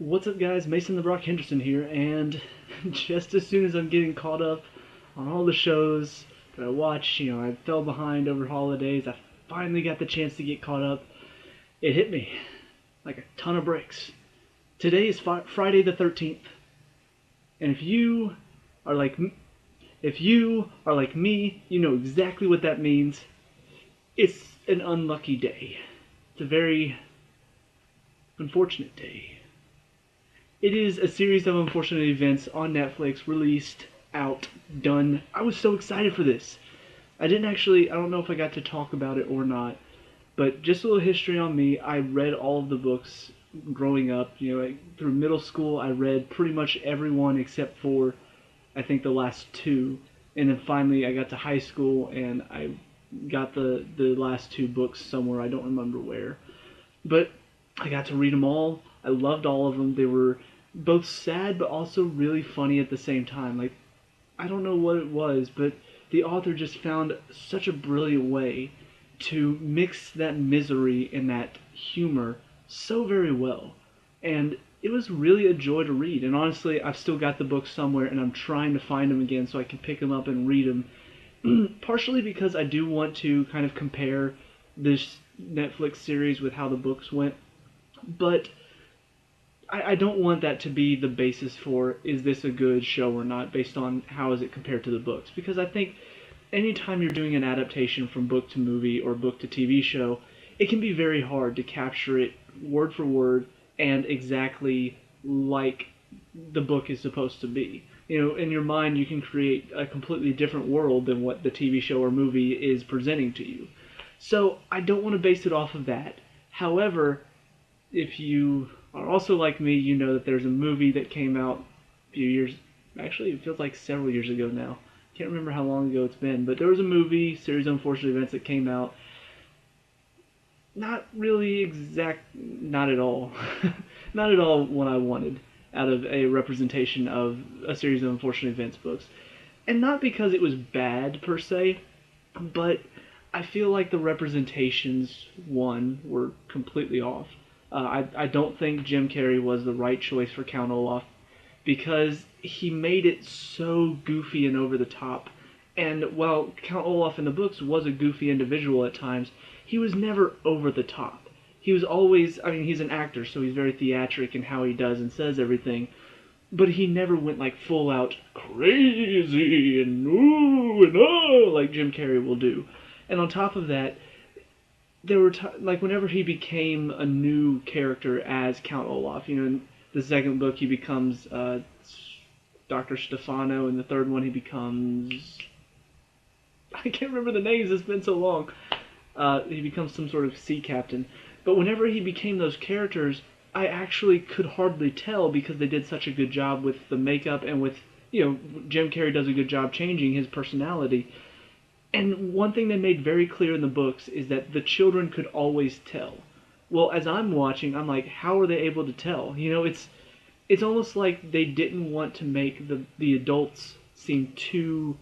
What's up, guys? Mason the Brock Henderson here, and just as soon as I'm getting caught up on all the shows that I watched, I fell behind over holidays. I finally got the chance to get caught up. It hit me like a ton of bricks. Today is Friday the 13th, and if you are like me, you know exactly what that means. It's an unlucky day. It's a very unfortunate day. It is a series of unfortunate events on Netflix, released, out, done. I was so excited for this. I don't know if I got to talk about it or not, but just a little history on me. I read all of the books growing up. Through middle school, I read pretty much every one except for, I think, the last two. And then finally, I got to high school, and I got the last two books somewhere. I don't remember where. But I got to read them all. I loved all of them. They were both sad but also really funny at the same time. Like, I don't know what it was, but the author just found such a brilliant way to mix that misery and that humor so very well. And it was really a joy to read. And honestly, I've still got the books somewhere, and I'm trying to find them again so I can pick them up and read them. Partially because I do want to kind of compare this Netflix series with how the books went. But I don't want that to be the basis for, is this a good show or not, based on how is it compared to the books. Because I think anytime you're doing an adaptation from book to movie or book to TV show, it can be very hard to capture it word for word and exactly like the book is supposed to be. In your mind, you can create a completely different world than what the TV show or movie is presenting to you. So I don't want to base it off of that. However, if you are also like me, you know that there's a movie that came out a few years, actually it feels like several years ago now. Can't remember how long ago it's been, but there was a movie, series of unfortunate events that came out. Not at all. Not at all what I wanted out of a representation of a series of unfortunate events books. And not because it was bad per se, but I feel like the representations, were completely off. I don't think Jim Carrey was the right choice for Count Olaf because he made it so goofy and over the top. And while Count Olaf in the books was a goofy individual at times, he was never over the top. He was always, he's an actor, so he's very theatric in how he does and says everything, but he never went like full out crazy and ooh and oh like Jim Carrey will do. And on top of that, there were whenever he became a new character as Count Olaf, in the second book he becomes Dr. Stefano, in the third one he becomes, I can't remember the names, it's been so long. He becomes some sort of sea captain. But whenever he became those characters, I actually could hardly tell because they did such a good job with the makeup and with, Jim Carrey does a good job changing his personality. And one thing they made very clear in the books is that the children could always tell. Well, as I'm watching, I'm like, how are they able to tell? It's almost like they didn't want to make the adults seem too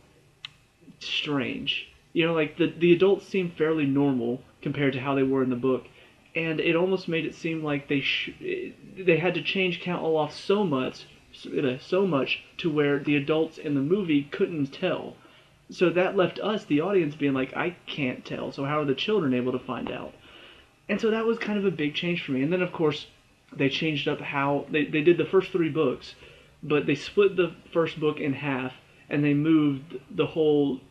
strange. The adults seem fairly normal compared to how they were in the book. And it almost made it seem like they had to change Count Olaf so much to where the adults in the movie couldn't tell. So that left us, the audience, being like, I can't tell, so how are the children able to find out? And so that was kind of a big change for me. And then, of course, they changed up how, they did the first three books, but they split the first book in half, and they moved the whole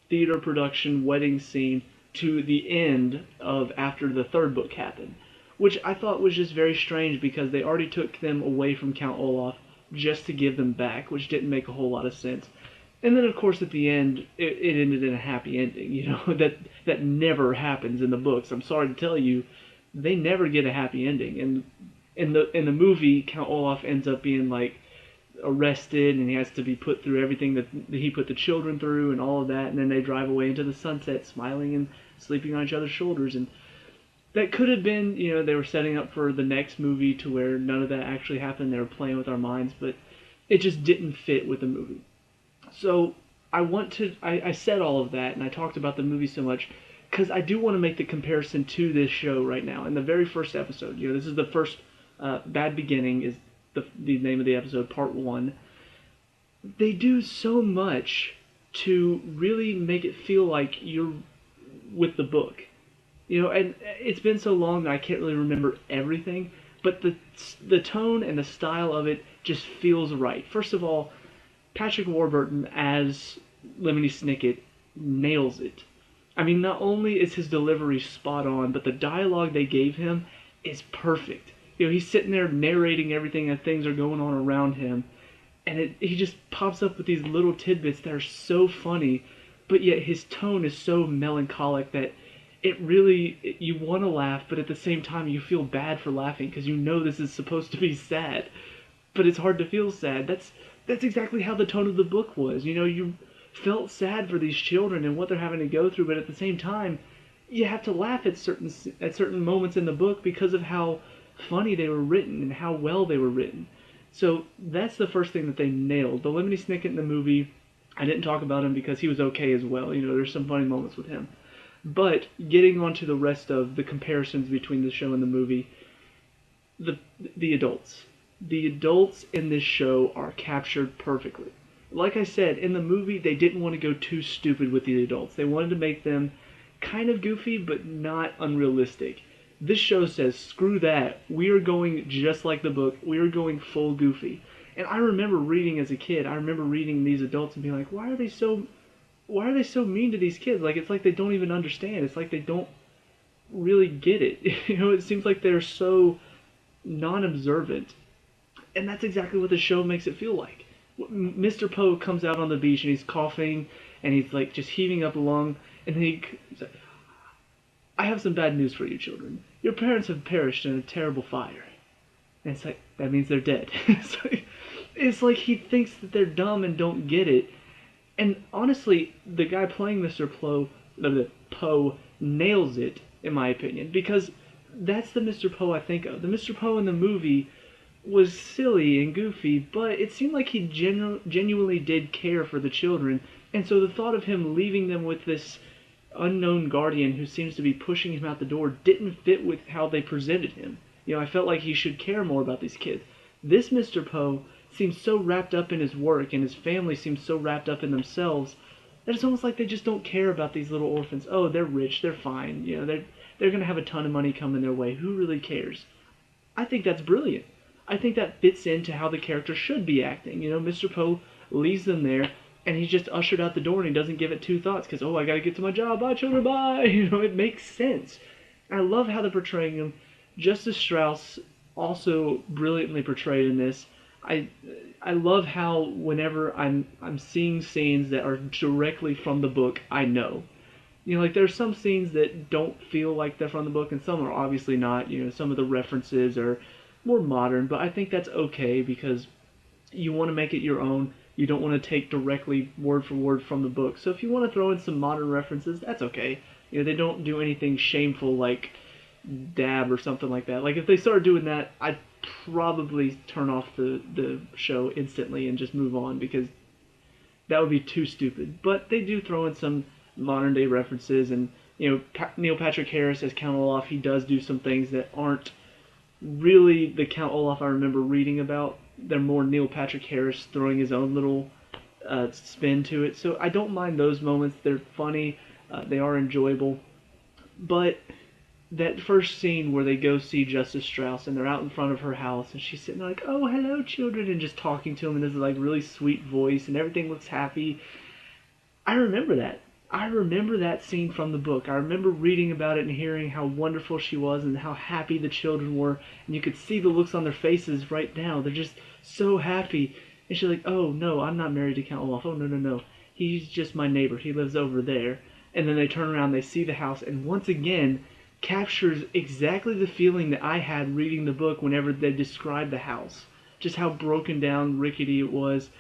theater production wedding scene to the end of after the third book happened, which I thought was just very strange because they already took them away from Count Olaf just to give them back, which didn't make a whole lot of sense. And then, of course, at the end, it ended in a happy ending. That never happens in the books. I'm sorry to tell you, they never get a happy ending. And in the movie, Count Olaf ends up being arrested, and he has to be put through everything that he put the children through, and all of that. And then they drive away into the sunset, smiling and sleeping on each other's shoulders. And that could have been, they were setting up for the next movie to where none of that actually happened. They were playing with our minds, but it just didn't fit with the movie. So I said all of that, and I talked about the movie so much because I do want to make the comparison to this show right now. In the very first episode, this is the first Bad Beginning, is the name of the episode, Part 1. They do so much to really make it feel like you're with the book. And it's been so long that I can't really remember everything, but the tone and the style of it just feels right. First of all, Patrick Warburton as Lemony Snicket nails it. I mean, not only is his delivery spot on, but the dialogue they gave him is perfect. He's sitting there narrating everything and things are going on around him, and he just pops up with these little tidbits that are so funny, but yet his tone is so melancholic that you want to laugh, but at the same time you feel bad for laughing because this is supposed to be sad, but it's hard to feel sad. That's exactly how the tone of the book was. You felt sad for these children and what they're having to go through, but at the same time, you have to laugh at certain moments in the book because of how funny they were written and how well they were written. So that's the first thing that they nailed. The Lemony Snicket in the movie, I didn't talk about him because he was okay as well. There's some funny moments with him. But getting on to the rest of the comparisons between the show and the movie, the adults. The adults in this show are captured perfectly. Like I said, in the movie, they didn't want to go too stupid with the adults. They wanted to make them kind of goofy, but not unrealistic. This show says, screw that. We are going just like the book. We are going full goofy. And I remember reading as a kid, these adults and being like, why are they so mean to these kids? It's like they don't even understand. It's like they don't really get it. It seems like they're so non-observant. And that's exactly what the show makes it feel like. Mr. Poe comes out on the beach and he's coughing and he's like just heaving up a lung, and then he's like, I have some bad news for you children. Your parents have perished in a terrible fire. And it's like, that means they're dead. It's like he thinks that they're dumb and don't get it. And honestly, the guy playing Mr. Poe nails it, in my opinion, because that's the Mr. Poe I think of. The Mr. Poe in the movie was silly and goofy, but it seemed like he genuinely did care for the children, and so the thought of him leaving them with this unknown guardian who seems to be pushing him out the door didn't fit with how they presented him. I felt like he should care more about these kids. This Mr. Poe seems so wrapped up in his work, and his family seems so wrapped up in themselves, that it's almost like they just don't care about these little orphans. Oh, they're rich, they're fine, they're going to have a ton of money coming their way. Who really cares? I think that's brilliant. I think that fits into how the character should be acting. Mr. Poe leaves them there, and he's just ushered out the door, and he doesn't give it two thoughts, because, I gotta get to my job, bye children, bye! It makes sense. I love how they're portraying him. Justice Strauss also brilliantly portrayed in this. I love how whenever I'm seeing scenes that are directly from the book, I know. There's some scenes that don't feel like they're from the book, and some are obviously not. Some of the references are more modern, but I think that's okay because you want to make it your own. You don't want to take directly word for word from the book. So if you want to throw in some modern references, that's okay. They don't do anything shameful like dab or something like that. If they started doing that, I'd probably turn off the show instantly and just move on because that would be too stupid. But they do throw in some modern day references, and Neil Patrick Harris as Count Olaf, he does do some things that aren't really the Count Olaf I remember reading about. They're more Neil Patrick Harris throwing his own little spin to it. So I don't mind those moments. They're funny. They are enjoyable. But that first scene where they go see Justice Strauss and they're out in front of her house and she's sitting there like, oh, hello, children, and just talking to them in this really sweet voice and everything looks happy. I remember that. I remember that scene from the book. I remember reading about it and hearing how wonderful she was and how happy the children were. And you could see the looks on their faces right now. They're just so happy. And she's like, oh, no, I'm not married to Count Olaf. Oh, no. He's just my neighbor. He lives over there. And then they turn around, they see the house, and once again captures exactly the feeling that I had reading the book whenever they described the house. Just how broken down, rickety it was.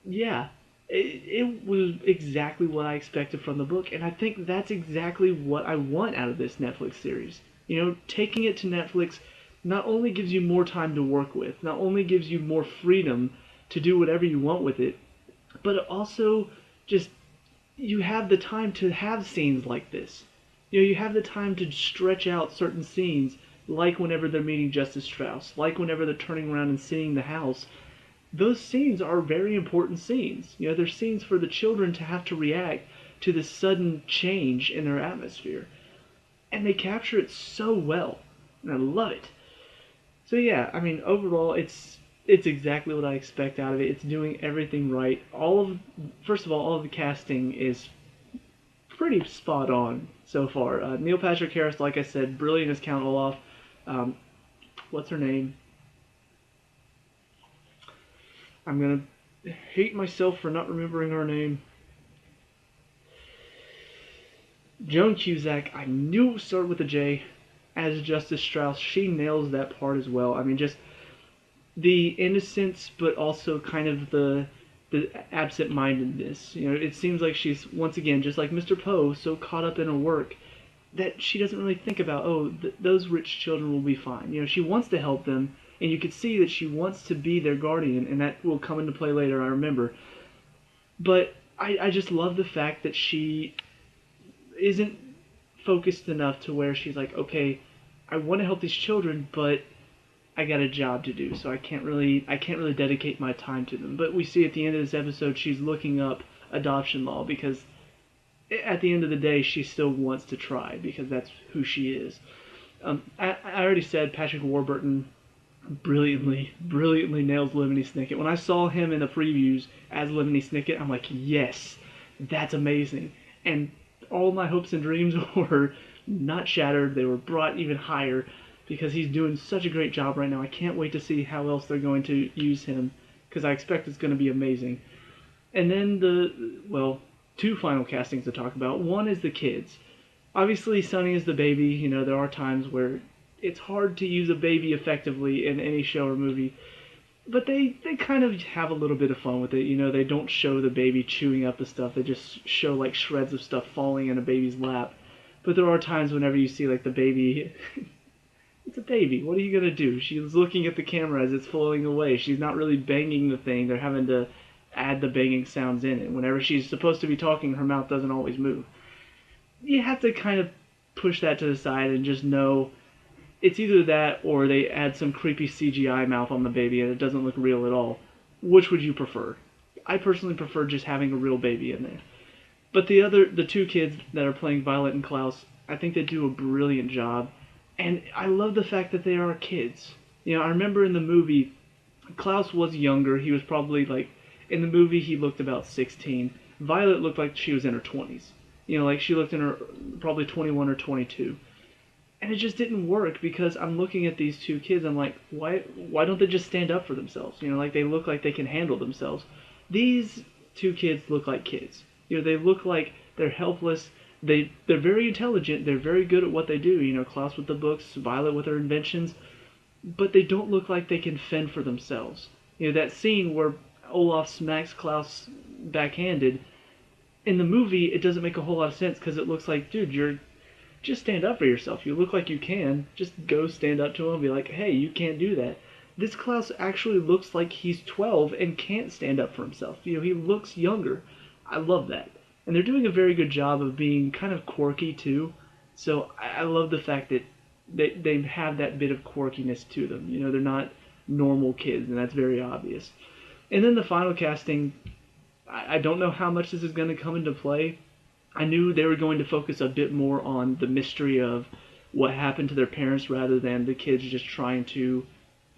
Yeah. It was exactly what I expected from the book, and I think that's exactly what I want out of this Netflix series. Taking it to Netflix not only gives you more time to work with, not only gives you more freedom to do whatever you want with it, but it also just, you have the time to have scenes like this. You have the time to stretch out certain scenes like whenever they're meeting Justice Strauss, like whenever they're turning around and seeing the house. Those scenes are very important scenes. They're scenes for the children to have to react to this sudden change in their atmosphere. And they capture it so well. And I love it. So yeah, I mean, overall, it's exactly what I expect out of it. It's doing everything right. First of all of the casting is pretty spot on so far. Neil Patrick Harris, like I said, brilliant as Count Olaf. Um, what's her name? I'm gonna hate myself for not remembering her name. Joan Cusack. I knew it would start with a J. As Justice Strauss, she nails that part as well. I mean, just the innocence, but also kind of the absent-mindedness. It seems like she's, once again, just like Mr. Poe, so caught up in her work that she doesn't really think about, those rich children will be fine. She wants to help them, and you can see that she wants to be their guardian, and that will come into play later, I remember. But I just love the fact that she isn't focused enough to where she's like, okay, I want to help these children, but I got a job to do, so I can't really dedicate my time to them. But we see at the end of this episode, she's looking up adoption law because at the end of the day, she still wants to try because that's who she is. I already said Patrick Warburton brilliantly nails Lemony Snicket. When I saw him in the previews as Lemony Snicket, I'm like, yes, that's amazing. And all my hopes and dreams were not shattered. They were brought even higher because he's doing such a great job right now. I can't wait to see how else they're going to use him because I expect it's going to be amazing. And then two final castings to talk about. One is the kids. Obviously, Sonny is the baby. There are times where it's hard to use a baby effectively in any show or movie. But they kind of have a little bit of fun with it. They don't show the baby chewing up the stuff. They just show like shreds of stuff falling in a baby's lap. But there are times whenever you see like the baby, it's a baby. What are you going to do? She's looking at the camera as it's falling away. She's not really banging the thing. They're having to add the banging sounds in it. Whenever she's supposed to be talking, her mouth doesn't always move. You have to kind of push that to the side and just know it's either that or they add some creepy CGI mouth on the baby and it doesn't look real at all. Which would you prefer? I personally prefer just having a real baby in there. But the two kids that are playing Violet and Klaus, I think they do a brilliant job. And I love the fact that they are kids. I remember in the movie, Klaus was younger. He was probably like, in the movie he looked about 16. Violet looked like she was in her 20s. Like she looked in her probably 21 or 22. And it just didn't work because I'm looking at these two kids. I'm like, why don't they just stand up for themselves? Like they look like they can handle themselves. These two kids look like kids. They look like they're helpless. They're very intelligent. They're very good at what they do. Klaus with the books, Violet with her inventions. But they don't look like they can fend for themselves. That scene where Olaf smacks Klaus backhanded, in the movie it doesn't make a whole lot of sense because it looks like, dude, just stand up for yourself. You look like you can. Just go stand up to him and be like, hey, you can't do that. This Klaus actually looks like he's 12 and can't stand up for himself. He looks younger. I love that. And they're doing a very good job of being kind of quirky too. So I love the fact that they have that bit of quirkiness to them. They're not normal kids, and that's very obvious. And then the final casting, I don't know how much this is going to come into play. I knew they were going to focus a bit more on the mystery of what happened to their parents rather than the kids just trying to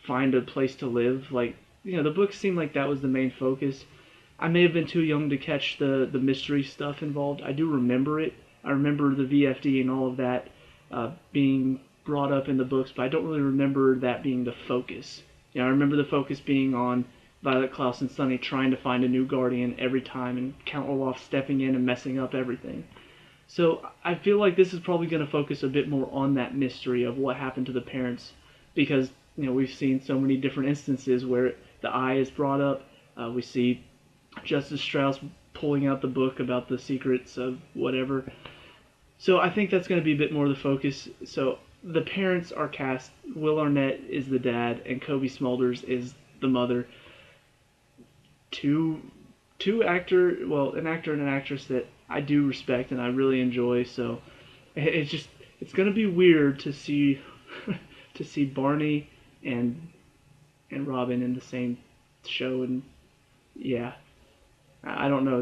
find a place to live. Like, the book seemed like that was the main focus. I may have been too young to catch the mystery stuff involved. I do remember it. I remember the VFD and all of that being brought up in the books, but I don't really remember that being the focus. I remember the focus being on Violet, Klaus, and Sonny trying to find a new guardian every time and Count Olaf stepping in and messing up everything. So I feel like this is probably going to focus a bit more on that mystery of what happened to the parents because, we've seen so many different instances where the eye is brought up. We see Justice Strauss pulling out the book about the secrets of whatever. So I think that's going to be a bit more of the focus. So the parents are cast. Will Arnett is the dad and Kobe Smulders is the mother. An actor and an actress that I do respect and I really enjoy. So it's going to be weird to see to see Barney and Robin in the same show, and yeah, I don't know.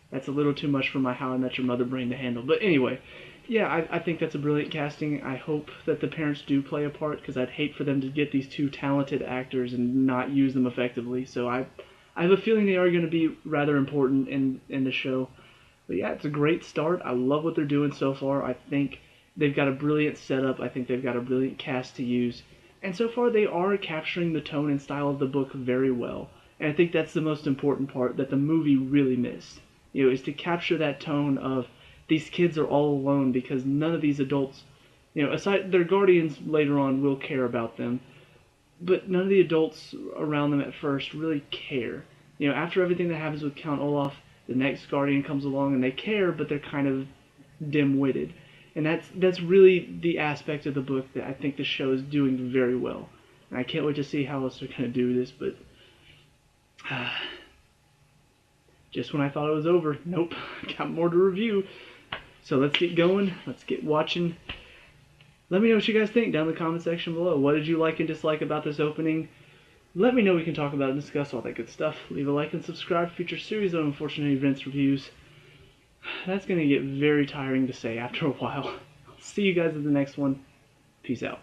That's a little too much for my How I Met Your Mother brain to handle. But anyway, yeah, I think that's a brilliant casting. I hope that the parents do play a part, because I'd hate for them to get these two talented actors and not use them effectively. So I have a feeling they are going to be rather important in the show. But yeah, it's a great start. I love what they're doing so far. I think they've got a brilliant setup. I think they've got a brilliant cast to use. And so far, they are capturing the tone and style of the book very well. And I think that's the most important part that the movie really missed. Is to capture that tone of these kids are all alone because none of these adults, aside their guardians later on will care about them, but none of the adults around them at first really care. After everything that happens with Count Olaf, the next guardian comes along and they care, but they're kind of dim-witted. And that's really the aspect of the book that I think the show is doing very well. And I can't wait to see how else they're going to do this, but just when I thought it was over, nope, got more to review. So let's get going. Let's get watching. Let me know what you guys think down in the comment section below. What did you like and dislike about this opening? Let me know. We can talk about it and discuss all that good stuff. Leave a like and subscribe for future series of unfortunate events reviews. That's going to get very tiring to say after a while. I'll see you guys in the next one. Peace out.